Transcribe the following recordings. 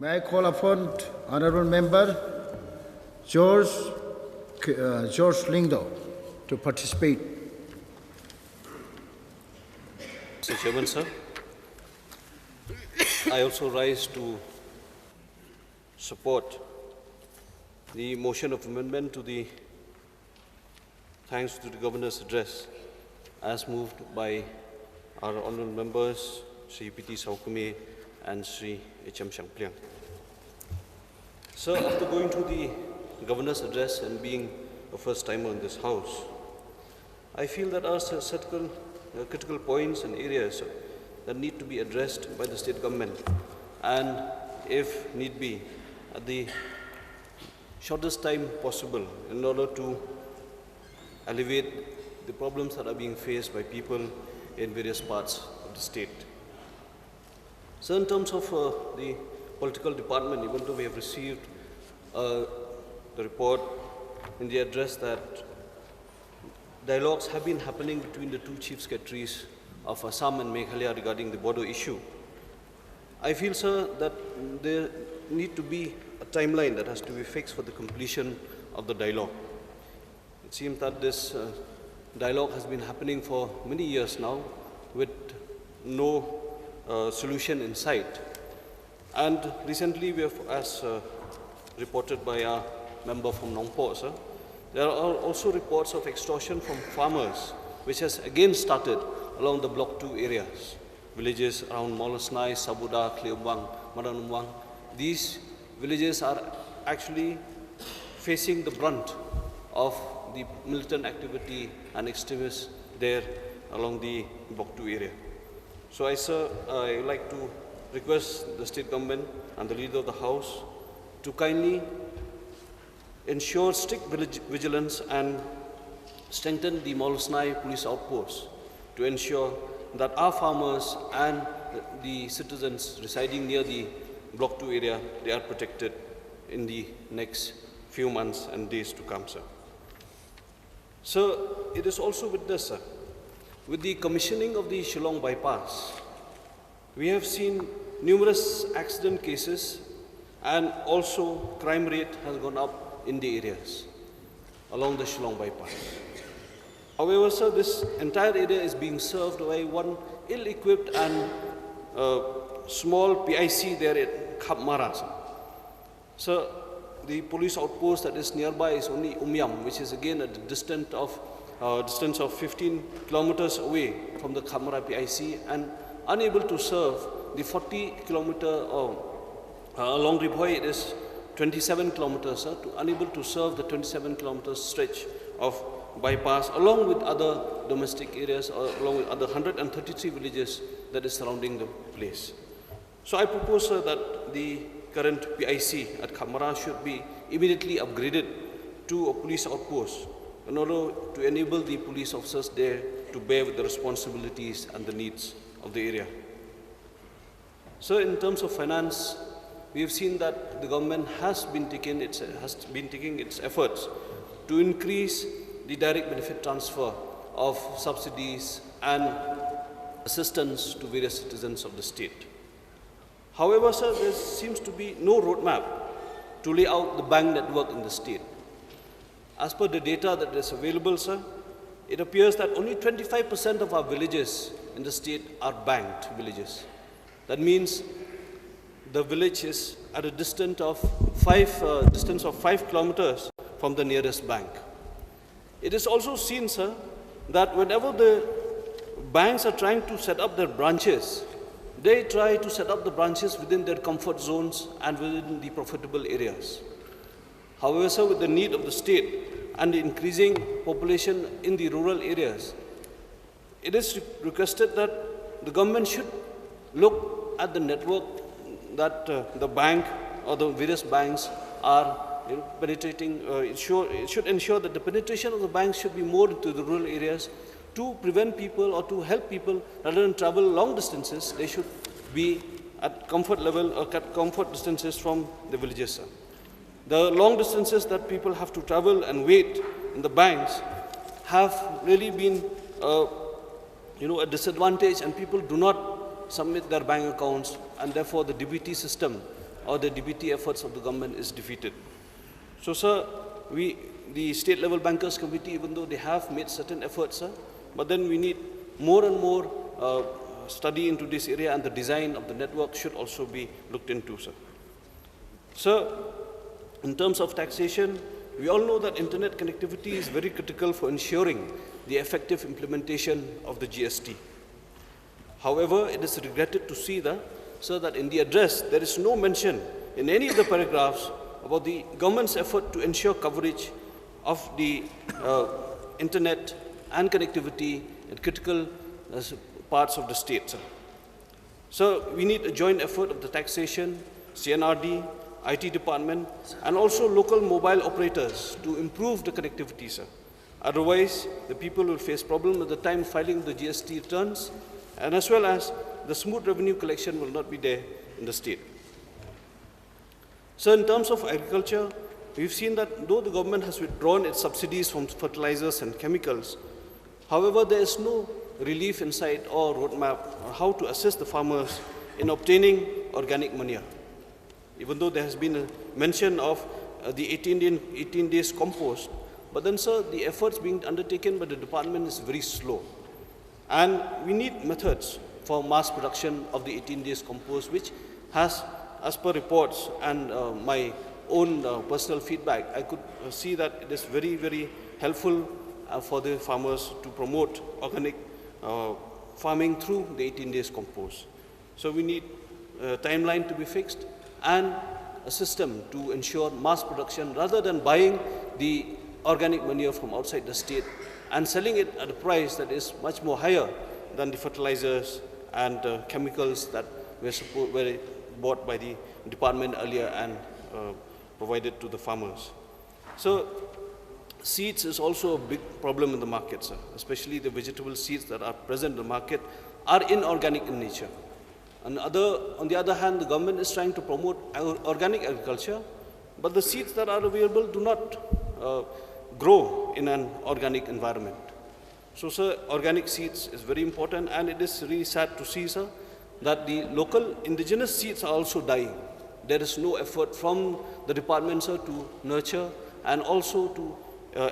May I call upon Honourable Member George Lyngdoh to participate. Mr. Chairman, sir, I also rise to support the motion of amendment to the thanks to the Governor's address as moved by our honourable members, Sri P.T. Saukume and Sri H.M. Shangpliang. Sir, after going through the Governor's address and being a first timer in this House, I feel that our certain critical points and areas that need to be addressed by the state government, and if need be, at the shortest time possible in order to alleviate the problems that are being faced by people in various parts of the state. So in terms of the political department, even though we have received the report in the address that dialogues have been happening between the two chief secretaries of Assam and Meghalaya regarding the border issue, I feel, sir, that there need to be a timeline that has to be fixed for the completion of the dialogue. It seems that this dialogue has been happening for many years now with no solution in sight. And recently we have, as reported by our member from Nongpo, sir, there are also reports of extortion from farmers, which has again started along the Block 2 areas, villages around Molasnai, Sabuda, Kleobang, Maranumwang. These villages are actually facing the brunt of the militant activity and extremists there along the Block 2 area. So I would like to request the state government and the leader of the House to kindly ensure strict vigilance and strengthen the Molasnai police outposts to ensure that our farmers and the citizens residing near the Block 2 area, they are protected in the next few months and days to come, sir. So it is also with this, sir, with the commissioning of the Shillong bypass, we have seen numerous accident cases, and also crime rate has gone up in the areas along the Shillong bypass. However, sir, this entire area is being served by one ill-equipped and small PIC there at Khapmara. So the police outpost that is nearby is only Umyam, which is again at a distance of 15 kilometers away from the Khapmara PIC, and unable to serve the 40 kilometer along Ribhoi, it is 27 kilometers, sir, unable to serve the 27 kilometers stretch of bypass along with other domestic areas, or along with other 133 villages that is surrounding the place. So I propose, sir, that the current PIC at Khapmara should be immediately upgraded to a police outpost in order to enable the police officers there to bear with the responsibilities and the needs of the area. So in terms of finance, we have seen that the government has been taking its efforts to increase the direct benefit transfer of subsidies and assistance to various citizens of the state. However, sir, there seems to be no roadmap to lay out the bank network in the state. As per the data that is available, sir, it appears that only 25% of our villages in the state are banked villages. That means the village is at a distance of 5 kilometers from the nearest bank. It is also seen, sir, that whenever the banks are trying to set up their branches, they try to set up the branches within their comfort zones and within the profitable areas. However, sir, with the need of the state and the increasing population in the rural areas, it is requested that the government should look at the network that the bank or the various banks are penetrating. It should ensure that the penetration of the banks should be more into the rural areas to prevent people or to help people rather than travel long distances. They should be at comfort level or at comfort distances from the villages, sir. The long distances that people have to travel and wait in the banks have really been a disadvantage, and people do not submit their bank accounts, and therefore the DBT system or the DBT efforts of the government is defeated. So, sir, the state level bankers committee, even though they have made certain efforts, sir, but then we need more and more study into this area, and the design of the network should also be looked into, sir. So, in terms of taxation, we all know that internet connectivity is very critical for ensuring the effective implementation of the GST. However, it is regretted to see that in the address, there is no mention in any of the paragraphs about the government's effort to ensure coverage of the internet and connectivity in critical parts of the state. So we need a joint effort of the taxation, CNRD, IT department, and also local mobile operators to improve the connectivity, sir. Otherwise, the people will face problems at the time filing the GST returns, and as well as the smooth revenue collection will not be there in the state. So in terms of agriculture, we've seen that though the government has withdrawn its subsidies from fertilizers and chemicals, however, there is no relief inside or roadmap on how to assist the farmers in obtaining organic manure. Even though there has been a mention of the 18 days compost, but then, sir, the efforts being undertaken by the department is very slow. And we need methods for mass production of the 18 days compost, which has, as per reports and my own personal feedback, I could see that it is very, very helpful for the farmers to promote organic farming through the 18 days compost. So we need a timeline to be fixed and a system to ensure mass production rather than buying the organic manure from outside the state and selling it at a price that is much more higher than the fertilizers and chemicals that were bought by the department earlier and provided to the farmers. So seeds is also a big problem in the market, sir. Especially the vegetable seeds that are present in the market are inorganic in nature. On the other hand, the government is trying to promote organic agriculture, but the seeds that are available do not grow in an organic environment. So, sir, organic seeds is very important, and it is really sad to see, sir, that the local indigenous seeds are also dying. There is no effort from the department, sir, to nurture and also to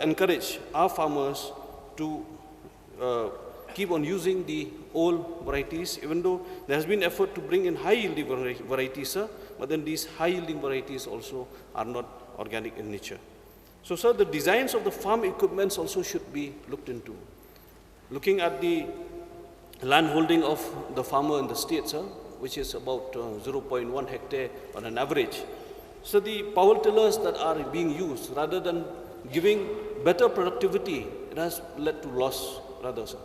encourage our farmers to keep on using the old varieties, even though there has been effort to bring in high-yielding varieties, sir, but then these high-yielding varieties also are not organic in nature. So, sir, the designs of the farm equipments also should be looked into. Looking at the land holding of the farmer in the state, sir, which is about 0.1 hectare on an average. So the power tillers that are being used, rather than giving better productivity, it has led to loss rather, sir.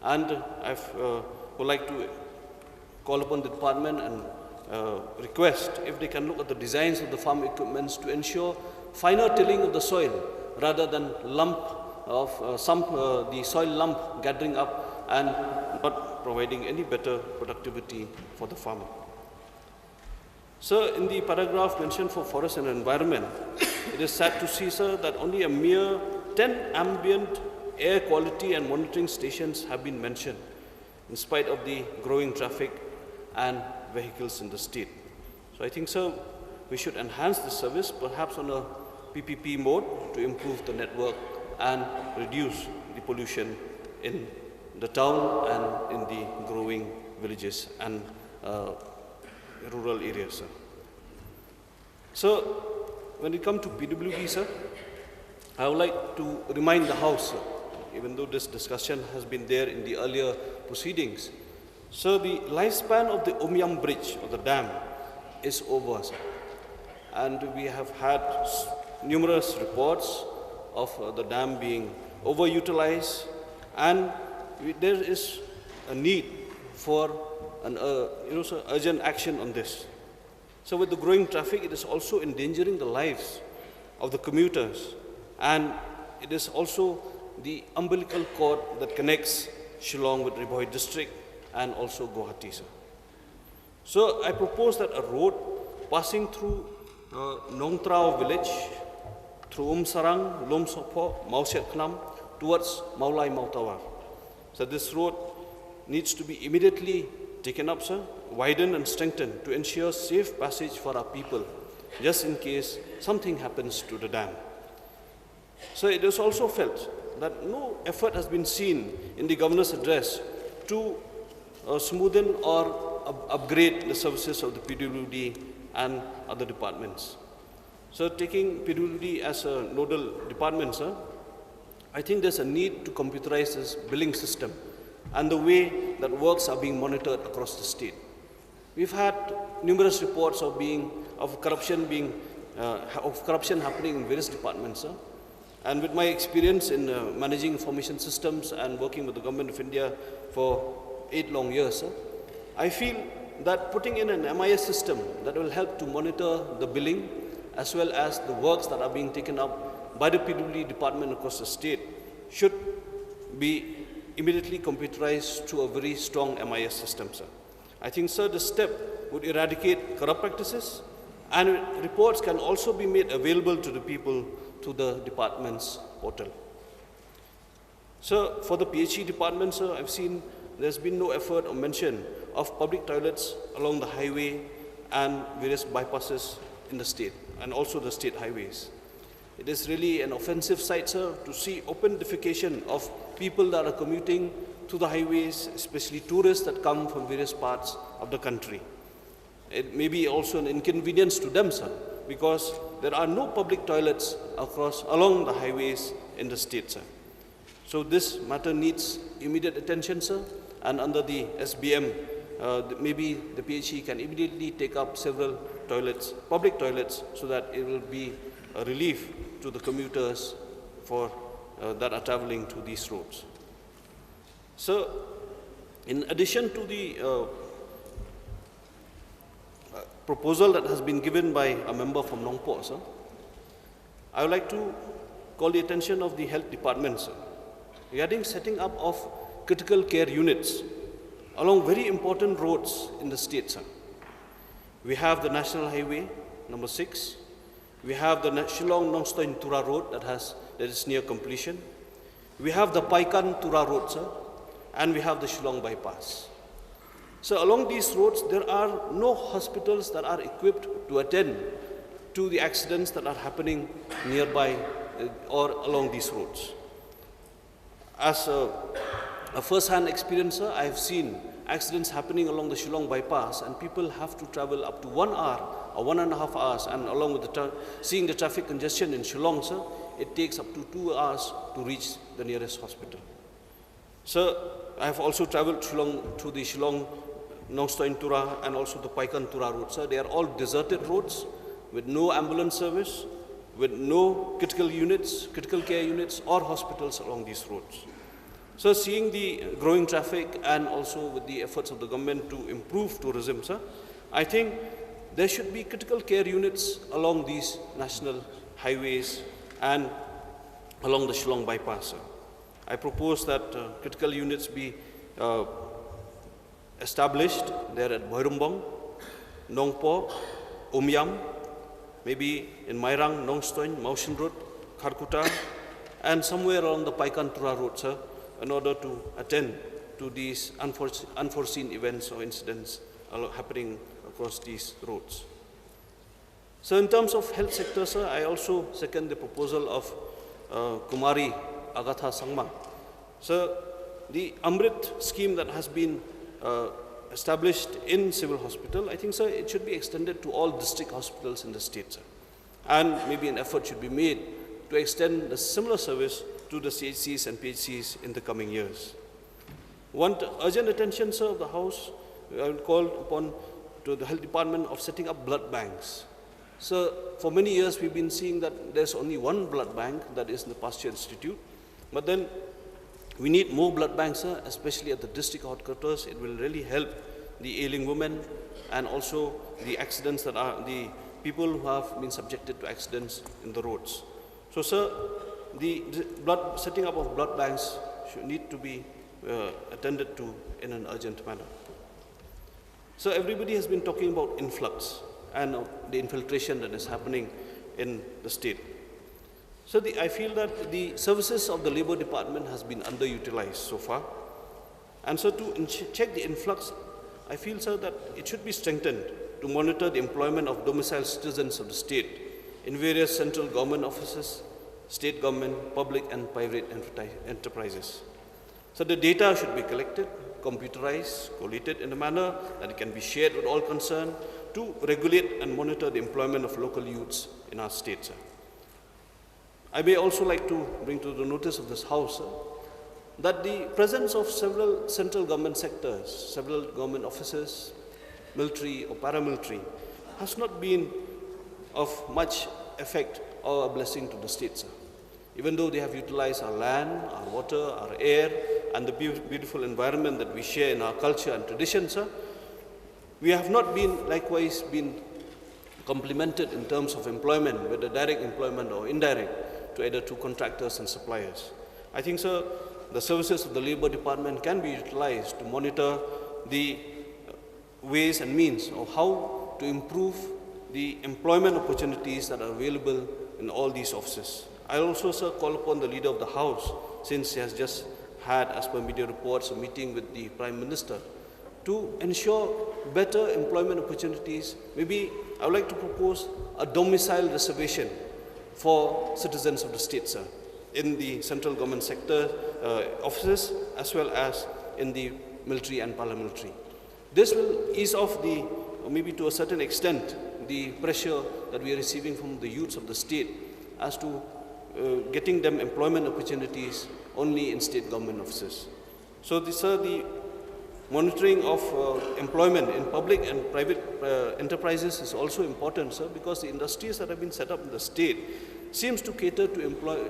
And I would like to call upon the department and request if they can look at the designs of the farm equipments to ensure finer tilling of the soil rather than lump of the soil lump gathering up and not providing any better productivity for the farmer. Sir, in the paragraph mentioned for forest and environment, it is sad to see, sir, that only a mere 10 ambient air quality and monitoring stations have been mentioned, in spite of the growing traffic and vehicles in the state. So I think, sir, we should enhance the service, perhaps on a PPP mode, to improve the network and reduce the pollution in the town and in the growing villages and rural areas, sir. So, when it comes to PWD, sir, I would like to remind the House, sir, even though this discussion has been there in the earlier proceedings. So, the lifespan of the Omyam Bridge, or the dam, is over, sir. And we have had numerous reports of the dam being overutilized, and there is a need for an urgent action on this. So with the growing traffic, it is also endangering the lives of the commuters, and it is also the umbilical cord that connects Shillong with Ribhoi district and also Guwahati, sir. So I propose that a road passing through Nongtrao village, through Sarang, Lom Sopo, Mauset Knam, towards Maulai Mautawar. So this road needs to be immediately taken up, sir, widened and strengthened to ensure safe passage for our people, just in case something happens to the dam. So it is also felt that no effort has been seen in the Governor's address to smoothen or upgrade the services of the PWD and other departments. So taking PWD as a nodal department, sir, I think there's a need to computerize this billing system and the way that works are being monitored across the state. We've had numerous reports of corruption happening in various departments, sir. And with my experience in managing information systems and working with the Government of India for 8 long years, sir, I feel that putting in an MIS system that will help to monitor the billing as well as the works that are being taken up by the PWD department across the state should be immediately computerized through a very strong MIS system, sir. I think, sir, this step would eradicate corrupt practices, and reports can also be made available to the people through the department's portal. So for the PHE department, sir, I've seen there's been no effort or mention of public toilets along the highway and various bypasses in the state, and also the state highways. It is really an offensive sight, sir, to see open defecation of people that are commuting to the highways, especially tourists that come from various parts of the country. It may be also an inconvenience to them, sir, because there are no public toilets along the highways in the state, sir. So this matter needs immediate attention, sir, and under the SBM, maybe the PHE can immediately take up several toilets, public toilets, so that it will be a relief to the commuters that are traveling to these roads. So, in addition to the proposal that has been given by a member from Nongpo, sir, I would like to call the attention of the health department, sir, regarding setting up of critical care units along very important roads in the state, sir. We have the National Highway number 6. We have the Shillong Nongstoin Tura Road that is near completion. We have the Paikan Tura Road, sir, and we have the Shillong Bypass. So along these roads, there are no hospitals that are equipped to attend to the accidents that are happening nearby or along these roads. As a first-hand experiencer, I have seen accidents happening along the Shillong Bypass, and people have to travel up to 1 hour or 1.5 hours, and along with seeing the traffic congestion in Shillong, sir, it takes up to 2 hours to reach the nearest hospital. So I have also traveled through the Shillong Nongstoin Tura and also the Paikan Tura road, sir. They are all deserted roads with no ambulance service, with no critical care units or hospitals along these roads. So seeing the growing traffic and also with the efforts of the government to improve tourism, sir, I think there should be critical care units along these national highways and along the Shillong Bypass, sir. I propose that critical units be established there at Bhoirumbong, Nongpo, Umyam, maybe in Mairang, Nongstoin, Maushin Road, Kharkuta, and somewhere along the Paikan Tura Road, sir, in order to attend to these unforeseen events or incidents happening across these roads. So in terms of health sector, sir, I also second the proposal of Kumari Agatha Sangma. So the Amrit scheme that has been established in civil hospital, I think, sir, it should be extended to all district hospitals in the state, sir. And maybe an effort should be made to extend the similar service to the CHCs and PHCs in the coming years. Want urgent attention, sir, of the House, I will call upon to the Health Department of setting up blood banks. So for many years we've been seeing that there's only one blood bank, that is in the Pasteur Institute. But then we need more blood banks, sir, especially at the district headquarters. It will really help the ailing women and also the accidents that are the people who have been subjected to accidents in the roads. So, sir, the setting up of blood banks should need to be attended to in an urgent manner. So everybody has been talking about influx and the infiltration that is happening in the state. So I feel that the services of the Labour Department has been underutilized so far. And so to check the influx I feel, sir, that it should be strengthened to monitor the employment of domiciled citizens of the state in various central government offices, state government, public and private enterprises. So the data should be collected, computerized, collated in a manner that it can be shared with all concerned to regulate and monitor the employment of local youths in our state, sir. I may also like to bring to the notice of this House, sir, that the presence of several central government sectors, several government offices, military or paramilitary, has not been of much effect or a blessing to the state, sir. Even though they have utilized our land, our water, our air, and the beautiful environment that we share in our culture and tradition, sir, we have not been likewise been complemented in terms of employment, whether direct employment or indirect, to either to contractors and suppliers. I think, sir, the services of the Labour Department can be utilized to monitor the ways and means of how to improve the employment opportunities that are available in all these offices. I also, sir, call upon the Leader of the House, since he has just had, as per media reports, a meeting with the Prime Minister, to ensure better employment opportunities. Maybe I would like to propose a domicile reservation for citizens of the state, sir, in the central government sector offices, as well as in the military and paramilitary. This will ease off the, or maybe to a certain extent, the pressure that we are receiving from the youths of the state as to getting them employment opportunities only in state government offices. So, sir, the monitoring of employment in public and private enterprises is also important, sir, because the industries that have been set up in the state seems to cater to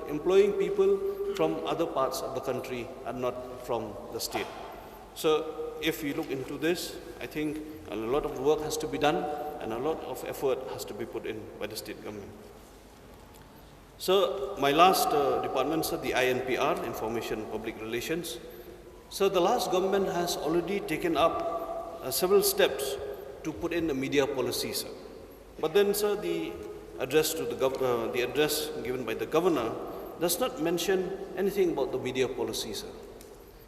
employing people from other parts of the country and not from the state. So, if we look into this, I think a lot of work has to be done and a lot of effort has to be put in by the state government. So, my last department, sir, the INPR, Information Public Relations. So, the last government has already taken up several steps to put in a media policy, sir. But then, sir, the address to the address given by the governor does not mention anything about the media policy, sir.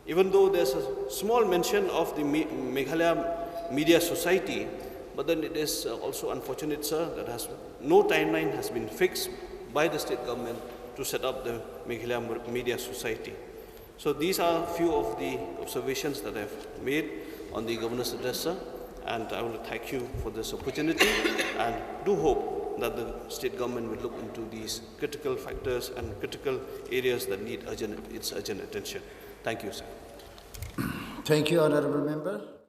Even though there's a small mention of the Meghalaya Media Society, but then it is also unfortunate, sir, that no timeline has been fixed by the state government to set up the Meghalaya Media Society. So these are a few of the observations that I've made on the governor's address, sir, and I want to thank you for this opportunity and do hope that the state government will look into these critical factors and critical areas that need its urgent attention. Thank you, sir. Thank you, Honourable Member.